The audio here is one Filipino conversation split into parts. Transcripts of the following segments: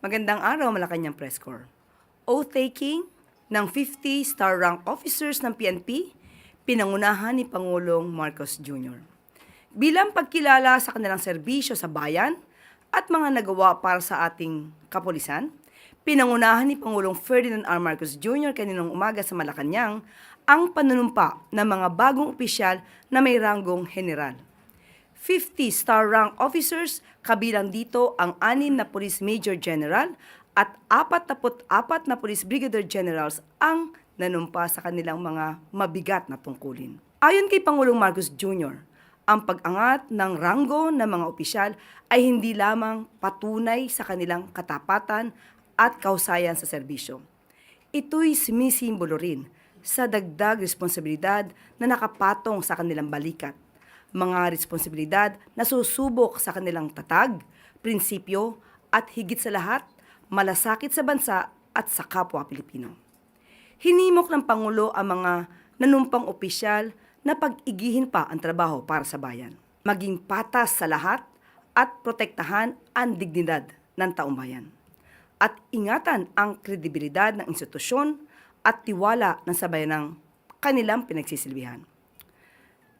Magandang araw, Malacanang Press Corps. Oath-taking ng 50 star rank officers ng PNP, pinangunahan ni Pangulong Marcos Jr. Bilang pagkilala sa kanilang serbisyo sa bayan at mga nagawa para sa ating kapulisan, pinangunahan ni Pangulong Ferdinand R. Marcos Jr. kaninang umaga sa Malacanang ang panunumpa ng mga bagong opisyal na may ranggong general. 50 star rank officers, kabilang dito ang 6 na Police Major General at 44 na Police Brigadier Generals ang nanumpa sa kanilang mga mabigat na tungkulin. Ayon kay Pangulong Marcos Jr., ang pag-angat ng ranggo ng mga opisyal ay hindi lamang patunay sa kanilang katapatan at kahusayan sa serbisyo. Ito'y sumisimbolo rin sa dagdag responsibilidad na nakapatong sa kanilang balikat, mga responsibilidad na susubok sa kanilang tatag, prinsipyo at higit sa lahat, malasakit sa bansa at sa kapwa Pilipino. Hinimok ng Pangulo ang mga nanumpang opisyal na pag-igihin pa ang trabaho para sa bayan, maging patas sa lahat at protektahan ang dignidad ng taong bayan, at ingatan ang kredibilidad ng institusyon at tiwala ng sabayanang kanilang pinagsisilbihan.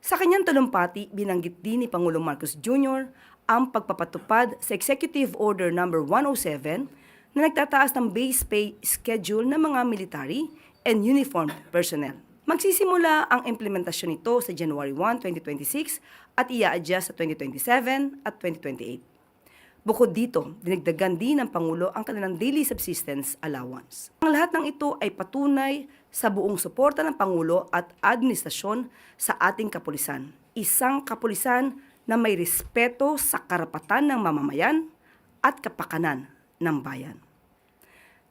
Sa kanyang talumpati, binanggit din ni Pangulong Marcos Jr. ang pagpapatupad sa Executive Order No. 107 na nagtataas ng base pay schedule ng mga military and uniformed personnel. Magsisimula ang implementasyon nito sa January 1, 2026 at i-adjust sa 2027 at 2028. Bukod dito, dinagdagan din ng Pangulo ang kanilang daily subsistence allowance. Ang lahat ng ito ay patunay sa buong suporta ng Pangulo at administrasyon sa ating kapulisan. Isang kapulisan na may respeto sa karapatan ng mamamayan at kapakanan ng bayan.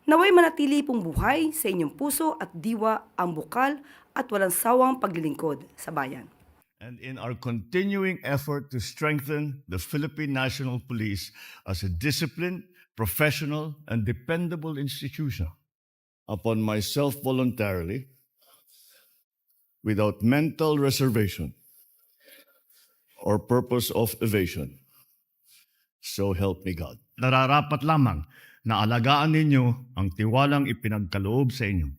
Naway manatili pong buhay sa inyong puso at diwa ang bukal at walang sawang paglilingkod sa bayan. And in our continuing effort to strengthen the Philippine National Police as a disciplined, professional, and dependable institution, upon myself voluntarily, without mental reservation or purpose of evasion, so help me God. Nararapat lamang na alagaan ninyo ang tiwalang ipinagkaloob sa inyo